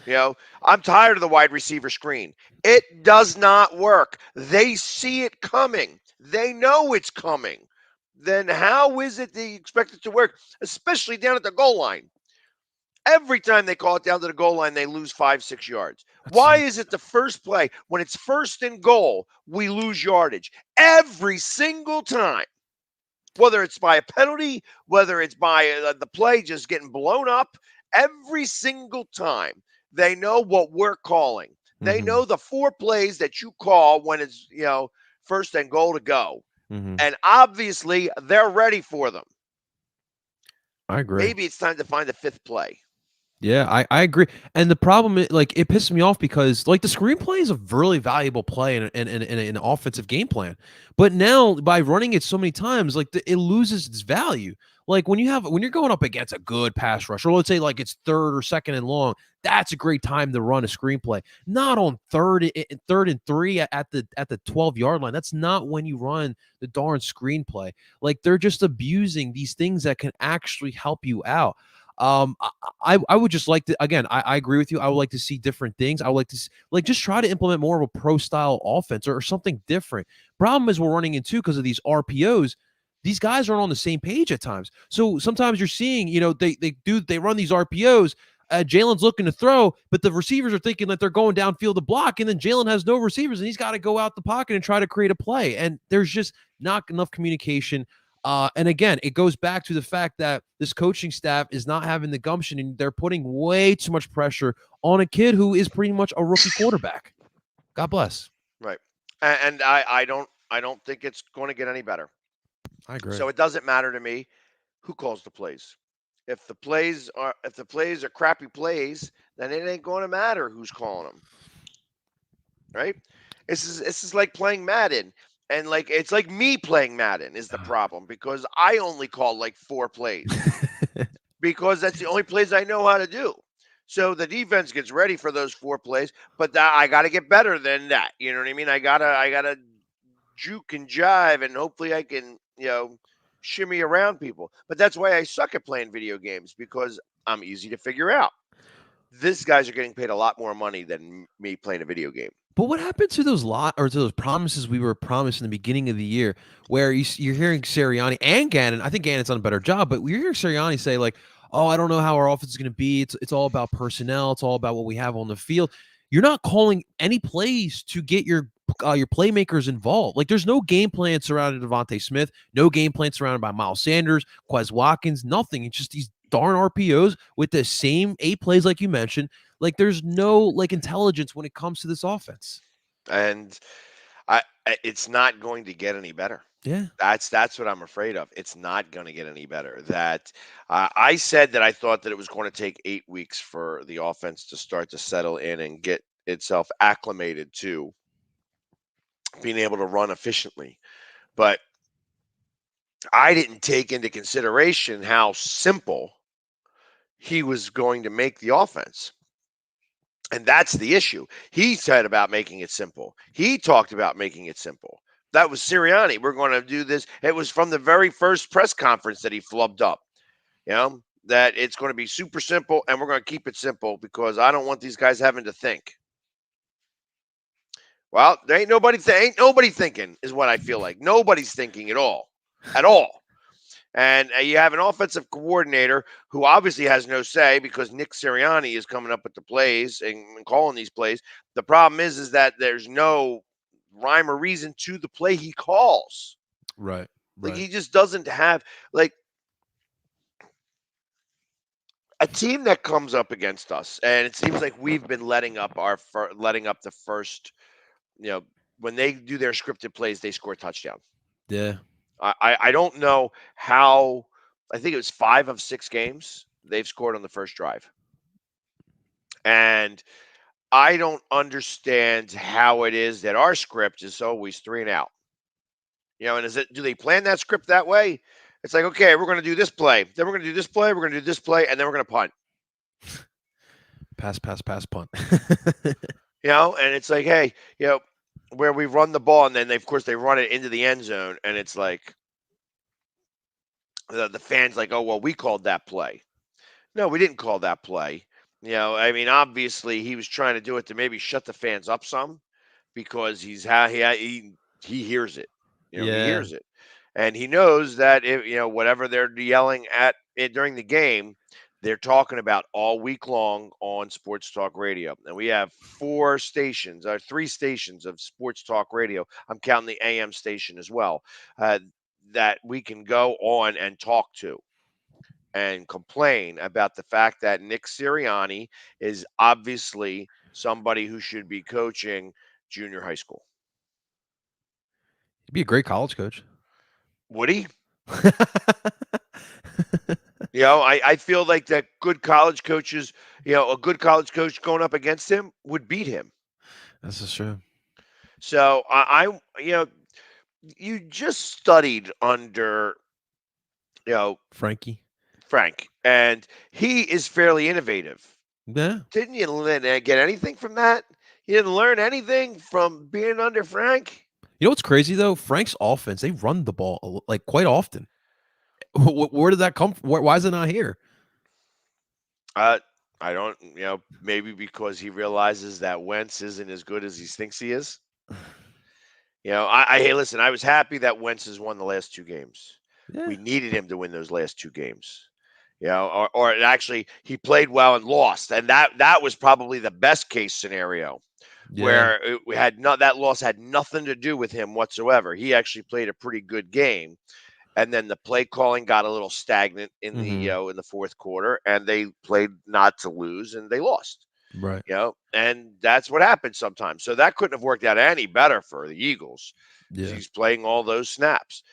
I'm tired of the wide receiver screen. It does not work. They see it coming. They know it's coming. Then how is it they expect it to work, especially down at the goal line? Every time they call it down to the goal line, they lose 5-6 yards. Why is it the first play, when it's first and goal, we lose yardage? Every single time. Whether it's by a penalty, whether it's by the play just getting blown up, every single time. They know what we're calling. They know the 4 plays that you call when it's, first and goal to go. And obviously, they're ready for them. I agree. Maybe it's time to find a 5th play. Yeah, I agree. And the problem is, it pisses me off because, the screenplay is a really valuable play in an offensive game plan. But now, by running it so many times, it loses its value. When you're going up against a good pass rush, or let's say it's 3rd or 2nd and long, that's a great time to run a screenplay. Not on 3rd and 3 at the 12-yard line. That's not when you run the darn screenplay. They're just abusing these things that can actually help you out. I would just like to, again, I agree with you. I would like to see different things. I would like to like just try to implement more of a pro style offense or something different. Problem is we're running into because of these RPOs. These guys aren't on the same page at times. So sometimes you're seeing, they run these RPOs. Jalen's looking to throw, but the receivers are thinking that they're going downfield to block, and then Jalen has no receivers, and he's got to go out the pocket and try to create a play. And there's just not enough communication. And again, it goes back to the fact that this coaching staff is not having the gumption, and they're putting way too much pressure on a kid who is pretty much a rookie quarterback. God bless. Right. And I don't think it's going to get any better. I agree. So it doesn't matter to me who calls the plays. If the plays are crappy plays, then it ain't going to matter who's calling them. Right? This is like playing Madden. And it's like me playing Madden is the problem, because I only call like 4 plays because that's the only plays I know how to do. So the defense gets ready for those 4 plays, but I got to get better than that. You know what I mean? I gotta juke and jive, and hopefully I can shimmy around people. But that's why I suck at playing video games, because I'm easy to figure out. These guys are getting paid a lot more money than me playing a video game. But what happened to those promises we were promised in the beginning of the year, where you're hearing Sirianni and Gannon? I think Gannon's done a better job, but we're hearing Sirianni say like, "Oh, I don't know how our offense is going to be. It's all about personnel. It's all about what we have on the field." You're not calling any plays to get your playmakers involved. Like, there's no game plan surrounded Devontae Smith, no game plan surrounded by Miles Sanders, Quez Watkins, nothing. It's just these darn RPOs with the same 8 plays like you mentioned. Like, there's no intelligence when it comes to this offense. And it's not going to get any better. Yeah. That's what I'm afraid of. It's not going to get any better. That I said that I thought that it was going to take 8 weeks for the offense to start to settle in and get itself acclimated to being able to run efficiently. But I didn't take into consideration how simple he was going to make the offense. And that's the issue. He said about making it simple. He talked about making it simple. That was Sirianni. We're going to do this. It was from the very first press conference that he flubbed up, that it's going to be super simple, and we're going to keep it simple because I don't want these guys having to think. Well, there ain't nobody thinking is what I feel like. Nobody's thinking at all. And you have an offensive coordinator who obviously has no say, because Nick Sirianni is coming up with the plays and calling these plays. The problem is that there's no rhyme or reason to the play he calls. Right. Like, he just doesn't have a team that comes up against us, and it seems like we've been letting up the first. When they do their scripted plays, they score a touchdown. Yeah. I don't know how. I think it was 5 of 6 games they've scored on the first drive. And I don't understand how it is that our script is always 3 and out. And do they plan that script that way? It's like, okay, we're going to do this play, then we're going to do this play, we're going to do this play, and then we're going to punt. Pass, punt. And it's like, hey, where we run the ball, and then they run it into the end zone, and it's like the fans like, oh, well, we called that play. No, we didn't call that play. Obviously he was trying to do it to maybe shut the fans up some, because he hears it. He hears it, and he knows that if whatever they're yelling at it during the game, they're talking about all week long on sports talk radio. And we have 3 stations of sports talk radio. I'm counting the AM station as well, that we can go on and talk to and complain about the fact that Nick Sirianni is obviously somebody who should be coaching junior high school. He'd be a great college coach. Would he? I feel like that good college coaches, a good college coach going up against him would beat him. This is true. So you just studied under, Frank, and he is fairly innovative. Yeah. Didn't you get anything from that? You didn't learn anything from being under Frank? You know what's crazy though? Frank's offense, they run the ball quite often. Where did that come from? Why is it not here? I don't, maybe because he realizes that Wentz isn't as good as he thinks he is. Hey, listen, I was happy that Wentz has won the last 2 games. Yeah. We needed him to win those last 2 games. Or actually he played well and lost. And that was probably the best case scenario Yeah. where that loss had nothing to do with him whatsoever. He actually played a pretty good game. And then the play calling got a little stagnant in the Mhm. in the fourth quarter, and they played not to lose, and they lost. Right. And that's what happens sometimes. So that couldn't have worked out any better for the Eagles because Yeah. he's playing all those snaps.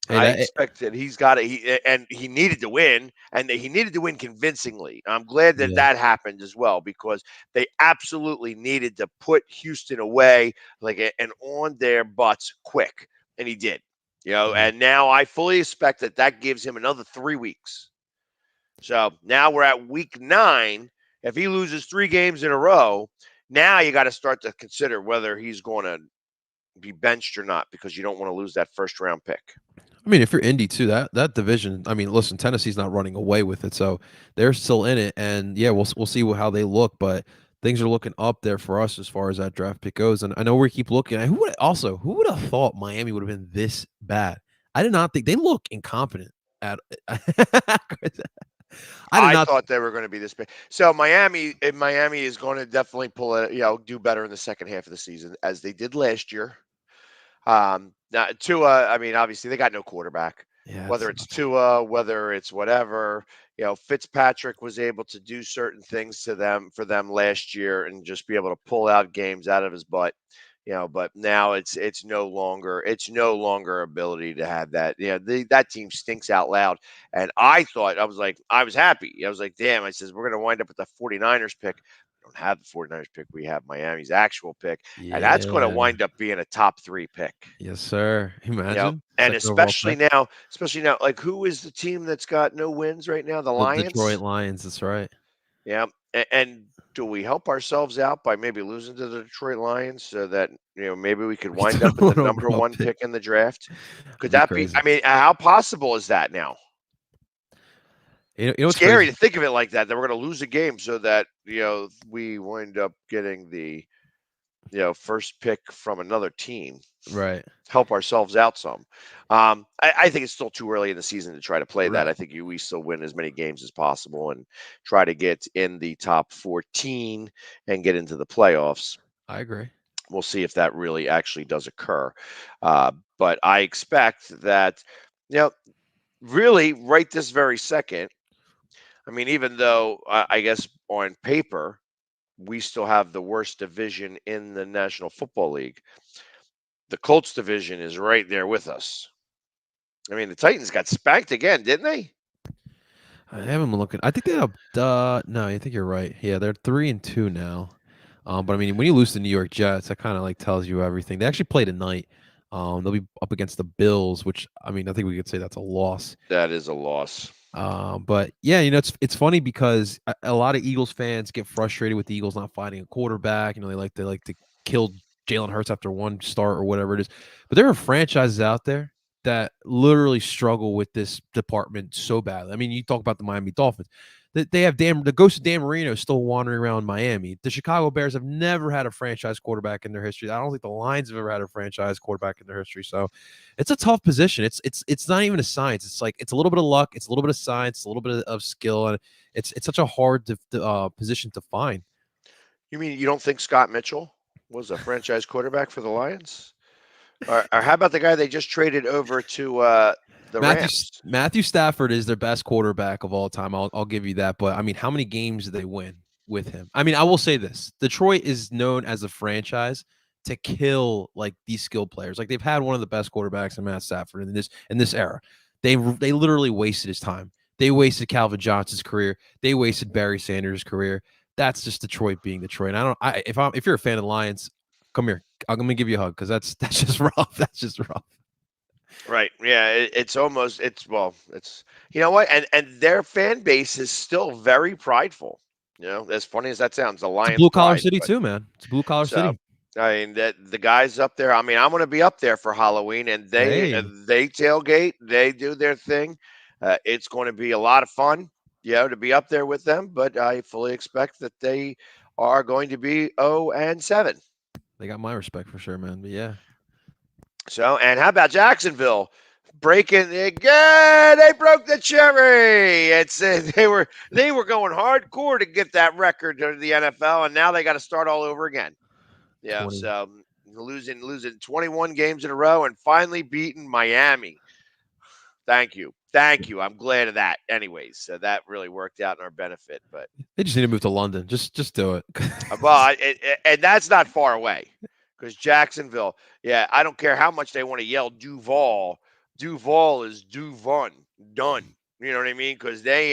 Hey, I that expect that he needed to win, and he needed to win convincingly. I'm glad that yeah. that happened as well because they absolutely needed to put Houston away and on their butts quick, and he did. Yeah. And now I fully expect that gives him another 3 weeks. So now we're at week 9. If he loses 3 games in a row, now you got to start to consider whether he's going to be benched or not because you don't want to lose that first round pick. I mean, if you're Indy too, that division. I mean, listen, Tennessee's not running away with it, so they're still in it. And yeah, we'll see how they look, but things are looking up there for us as far as that draft pick goes. And I know we keep looking at who would have thought Miami would have been this bad? I did not think they look incompetent at. I did I not. thought they were going to be this big. So Miami is going to definitely pull it, do better in the second half of the season as they did last year. Now Tua, I mean, obviously they got no quarterback. Yeah, Whether it's Tua, whether it's whatever, Fitzpatrick was able to do certain things for them last year and just be able to pull out games out of his butt. But now it's no longer ability to have that. That team stinks out loud. And I was happy. I was like, damn, I says we're gonna wind up with the 49ers pick. We don't have the 49ers pick. We have Miami's actual pick. And that's going to yeah, wind up being a top 3 pick. yes, sir. Imagine And second overall pick. especially now, like who is the team that's got no wins right now? The The Detroit Lions. Lions. That's right. Yeah. And do we help ourselves out by maybe losing to the Detroit Lions so that maybe we could We wind took up with the one number overall 1 pick in the draft? Could That'd be that be? crazy. I mean, how possible is that now? You know what's Scary crazy? to think of it like that. That we're going to lose a game so that we wind up getting the first pick from another team. Right. Help ourselves out some. I think it's still too early in the season to try to play that. Right. I think we still win as many games as possible and try to get in the top 14 and get into the playoffs. I agree. We'll see if that really actually does occur. But I expect that, really right this very second, I mean, even though I guess on paper, we still have the worst division in the National Football League. The Colts division is right there with us. I mean, the Titans got spanked again, didn't they? I haven't been looking. I think they have. No, I think you're right. Yeah, they're 3-2 now. But I mean, when you lose to New York Jets, that kind of like tells you everything. They actually play tonight. They'll be up against the Bills, which I mean, I think we could say that's a loss. That is a loss. But yeah, it's funny because a lot of Eagles fans get frustrated with the Eagles not finding a quarterback. They like to kill Jalen Hurts after one start or whatever it is. But there are franchises out there that literally struggle with this department so badly. I mean, you talk about the Miami Dolphins. They have the ghost of Dan Marino still wandering around Miami. The Chicago Bears have never had a franchise quarterback in their history. I don't think the Lions have ever had a franchise quarterback in their history. So it's a tough position. It's not even a science. It's like it's a little bit of luck, it's a little bit of science, a little bit of skill, and it's such a hard position to find. You mean you don't think Scott Mitchell was a franchise quarterback for the Lions? Or how about the guy they just traded over to the Rams? Matthew Stafford is their best quarterback of all time. I'll give you that. But I mean, how many games did they win with him? I mean, I will say this: Detroit is known as a franchise to kill like these skilled players. Like they've had one of the best quarterbacks in Matt Stafford in this era. They literally wasted his time. They wasted Calvin Johnson's career. They wasted Barry Sanders' career. That's just Detroit being Detroit. And if you're a fan of the Lions, come here. I'm gonna give you a hug because that's just rough. That's just rough. Right. Yeah. It's you know what, and their fan base is still very prideful. As funny as that sounds, the It's a Lions blue collar pride. city But too, man. It's a blue collar so city. I mean that the guys up there. I mean, I'm going to be up there for Halloween, and they Hey, they tailgate. They do their thing. It's going to be a lot of fun. to be up there with them, but I fully expect that they are going to be 0-7. They got my respect for sure, man. But yeah. So, and how about Jacksonville breaking again? They broke the cherry. It's they were going hardcore to get that record to the NFL, and now they got to start all over again. Yeah, 20. so losing 21 games in a row and finally beating Miami. Thank you. I'm glad of that. Anyways, so that really worked out in our benefit. But They just need to move to London. Just do it. well, and that's not far away because Jacksonville. Yeah, I don't care how much they want to yell Duval. Duval is done. You know what I mean? Because they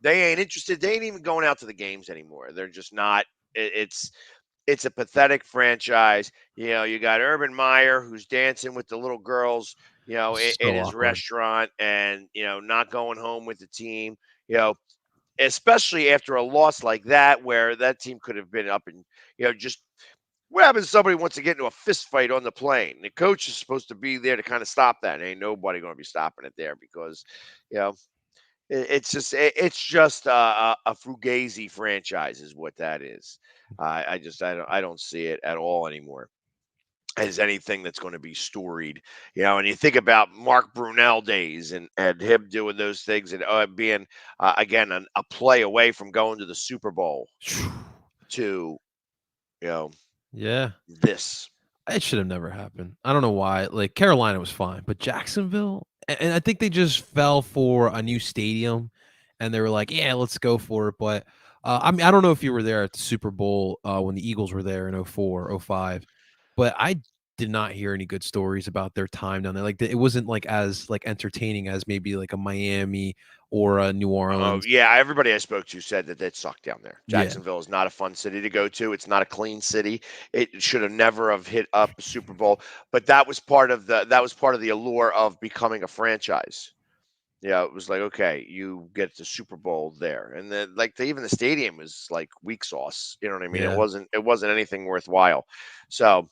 ain't interested. They ain't even going out to the games anymore. They're just not. It's a pathetic franchise. You got Urban Meyer who's dancing with the little girls, in So his awkward. restaurant and, not going home with the team, especially after a loss like that, where that team could have been up and, just what happens if somebody wants to get into a fist fight on the plane? The coach is supposed to be there to kind of stop that. Ain't nobody going to be stopping it there because, it's just a fugazi franchise is what that is. I don't see it at all anymore as anything that's going to be storied. And you think about Mark Brunell days and him doing those things and being again a play away from going to the Super Bowl to Yeah. this. It should have never happened. I don't know why. Like Carolina was fine, but Jacksonville, and I think they just fell for a new stadium, and they were like, "Yeah, let's go for it." But I mean, I don't know if you were there at the Super Bowl when the Eagles were there in 04, 05, but I did not hear any good stories about their time down there. Like it wasn't like as like entertaining as maybe like a Miami or a New Oh, Orleans. yeah, everybody I spoke to said that it sucked down there. Yeah, Jacksonville is not a fun city to go to. It's not a clean city. It should have never have hit up a Super Bowl, but that was part of the allure of becoming a franchise. Yeah, it was like, okay, you get the Super Bowl there, and then like even the stadium was like weak sauce. You know what I mean? yeah, It wasn't anything worthwhile. So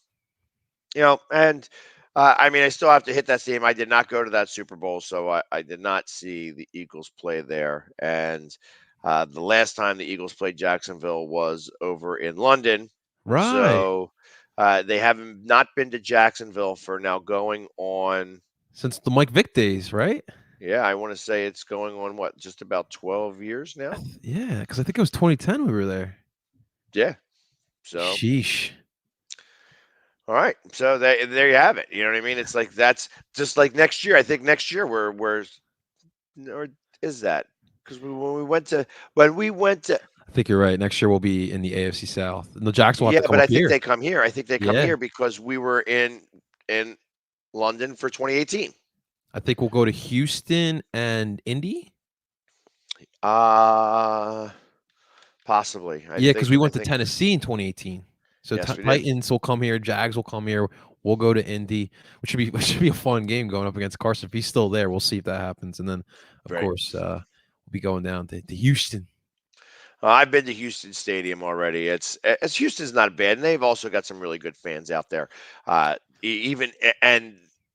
and I mean, I still have to hit that stadium. I did not go to that Super Bowl, so I did not see the Eagles play there. And the last time the Eagles played Jacksonville was over in London. right. So they haven't not been to Jacksonville for now going on. Since the Mike Vick days, right? Yeah, I want to say it's going on what, just about 12 years now? Yeah, because I think it was 2010 we were there. Yeah. So Sheesh. all right. So there you have it. You know what I mean? It's like that's just like next year. I think next year we're or is that because when we went to I think you're right. Next year we'll be in the AFC South. And the Jacks will have yeah, to come but I up think here. they come here. I think they come Yeah. here because we were in London for 2018. I think we'll go to Houston and Indy. Possibly. Yeah, because we went to Tennessee in 2018. So Yes, we did. Titans will come here, Jags will come here. We'll go to Indy, which should be a fun game going up against Carson. If he's still there, we'll see if that happens. And then, of Right. course, we'll be going down to Houston. I've been to Houston Stadium already. It's Houston's not bad, and they've also got some really good fans out there. And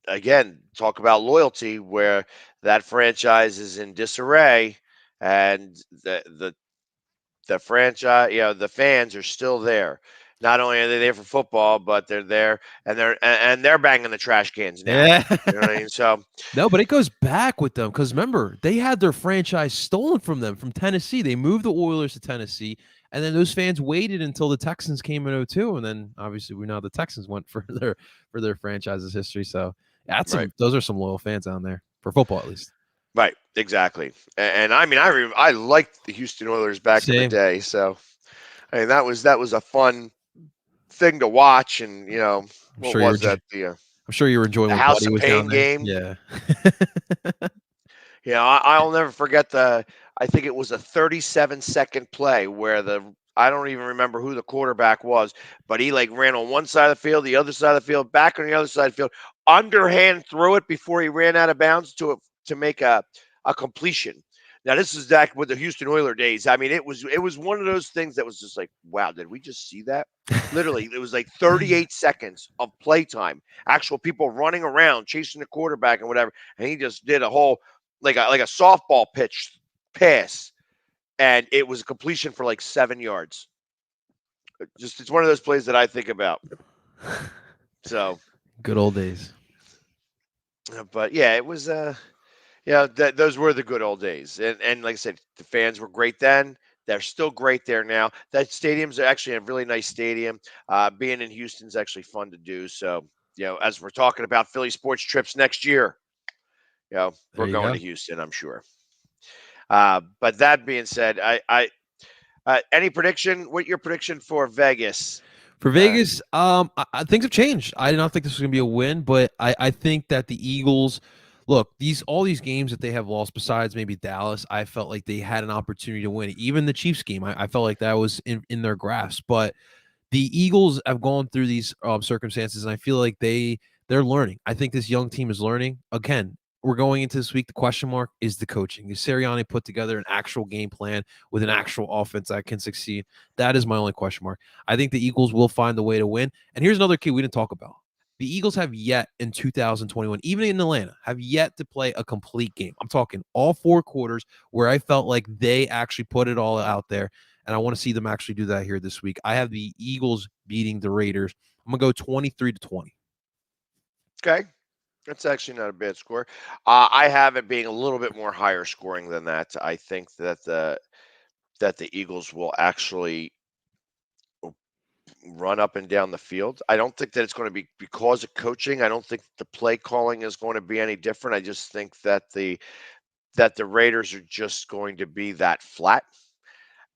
again, talk about loyalty, where that franchise is in disarray, and the franchise, the fans are still there. Not only are they there for football, but they're there and they're banging the trash cans now. Yeah. You know what I mean? So No, but it goes back with them because remember, they had their franchise stolen from them from Tennessee. They moved the Oilers to Tennessee, and then those fans waited until the Texans came in 02, and then obviously we know the Texans went for their franchise's history. So that's right. those are some loyal fans down there for football at least. Right, exactly. And I mean, I liked the Houston Oilers back in the day. So I mean, that was a fun thing to watch. And what sure was that? I'm sure you were enjoying the when House Buddy of was Pain down there. game. Yeah. I'll never forget I think it was a 37-second play where I don't even remember who the quarterback was, but he like ran on one side of the field, the other side of the field, back on the other side of the field, underhand threw it before he ran out of bounds to make a completion. Now this is back with the Houston Oilers days. I mean, it was one of those things that was just like, wow, did we just see that? Literally, it was like 38 seconds of playtime, actual people running around chasing the quarterback and whatever, and he just did a whole like a softball pitch pass and it was a completion for like 7 yards. Just it's one of those plays that I think about. So, Good old days. but yeah, it was those were the good old days. And like I said, the fans were great then. They're still great there now. That stadium's actually a really nice stadium. Being in Houston's actually fun to do. So, as we're talking about Philly sports trips next year, There we're you going go. to Houston, I'm sure. But that being said, any prediction? What your prediction for Vegas? For Vegas, things have changed. I did not think this was going to be a win, but I think that the Eagles, look, all these games that they have lost, besides maybe Dallas, I felt like they had an opportunity to win. Even the Chiefs game, I felt like that was in their grasp. But the Eagles have gone through these circumstances, and I feel like they're learning. I think this young team is learning. Again, we're going into this week. The question mark is the coaching. Is Sirianni put together an actual game plan with an actual offense that can succeed? That is my only question mark. I think the Eagles will find the way to win. And here's another key we didn't talk about. The Eagles have yet in 2021, even in Atlanta, have yet to play a complete game. I'm talking all 4 quarters where I felt like they actually put it all out there. And I want to see them actually do that here this week. I have the Eagles beating the Raiders. I'm going to go 23-20. Okay. That's actually not a bad score. I have it being a little bit more higher scoring than that. I think that the Eagles will actually run up and down the field. I don't think that it's going to be because of coaching. I don't think the play calling is going to be any different. I just think that the Raiders are just going to be that flat,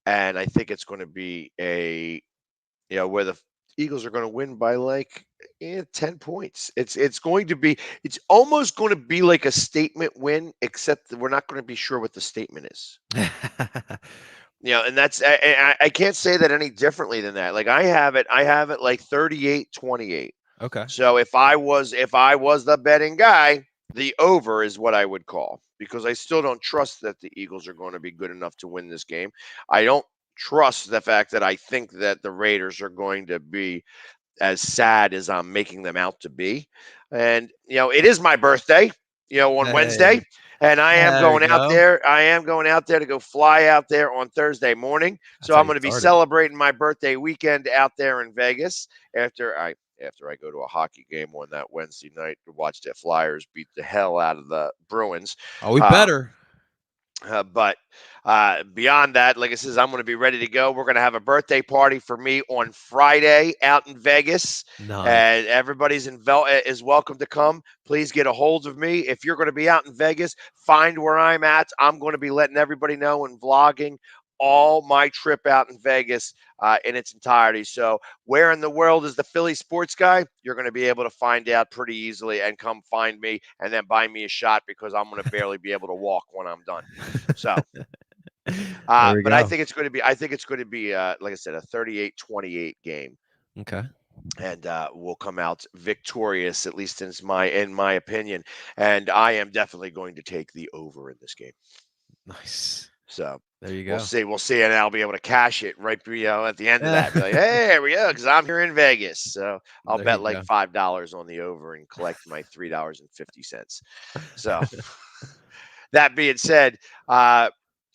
and I think it's going to be where the Eagles are going to win by like 10 points. It's almost going to be like a statement win, except that we're not going to be sure what the statement is. And that's I can't say that any differently than that. Like I have it like 38-28. Okay. So if I was the betting guy, the over is what I would call, because I still don't trust that the Eagles are going to be good enough to win this game. I don't trust the fact that I think that the Raiders are going to be as sad as I'm making them out to be. And it is my birthday, on Wednesday, and I am There we going out go. there. I am going out there to go fly out there on Thursday morning. That's So how I'm you going to be start it. celebrating my birthday weekend out there in Vegas after I go to a hockey game on that Wednesday night to watch the Flyers beat the hell out of the Bruins. Oh, we better. But beyond that, like I says, I'm going to be ready to go. We're going to have a birthday party for me on Friday out in Vegas, Nice. and everybody's is welcome to come. Please get a hold of me if you're going to be out in Vegas. Find where I'm at. I'm going to be letting everybody know and vlogging all my trip out in Vegas in its entirety. So where in the world is the Philly sports guy? You're going to be able to find out pretty easily and come find me and then buy me a shot, because I'm going to barely be able to walk when I'm done. So, but I think it's going to be, like I said, a 38-28 game. Okay. And we'll come out victorious, at least in my opinion. And I am definitely going to take the over in this game. Nice. So there you go. We'll see, and I'll be able to cash it right, at the end of that. Be like, hey, here we go, because I'm here in Vegas, so I'll bet like $5 on the over and collect my $3.50. So that being said,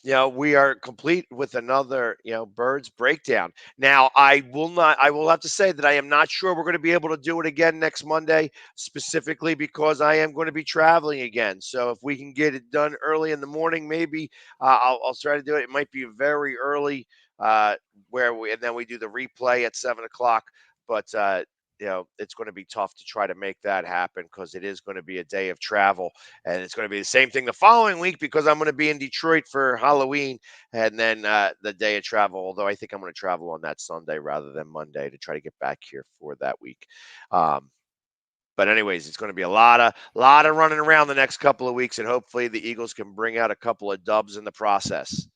we are complete with another, Birds breakdown. Now, I will have to say that I am not sure we're going to be able to do it again next Monday, specifically because I am going to be traveling again. So if we can get it done early in the morning, maybe I'll try to do it. It might be very early, and then we do the replay at 7:00. But it's going to be tough to try to make that happen, because it is going to be a day of travel, and it's going to be the same thing the following week, because I'm going to be in Detroit for Halloween, and then the day of travel, although I think I'm going to travel on that Sunday rather than Monday to try to get back here for that week. But anyways, it's going to be a lot of running around the next couple of weeks, and hopefully the Eagles can bring out a couple of dubs in the process.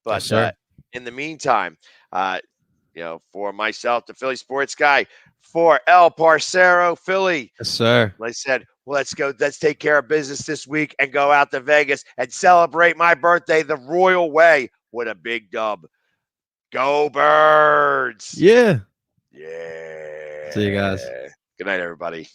But in the meantime, for myself, the Philly sports guy, for El Parcero, Philly. Yes, sir. Like I said, let's take care of business this week and go out to Vegas and celebrate my birthday the royal way with a big dub. Go Birds! Yeah. Yeah. See you guys. Good night, everybody.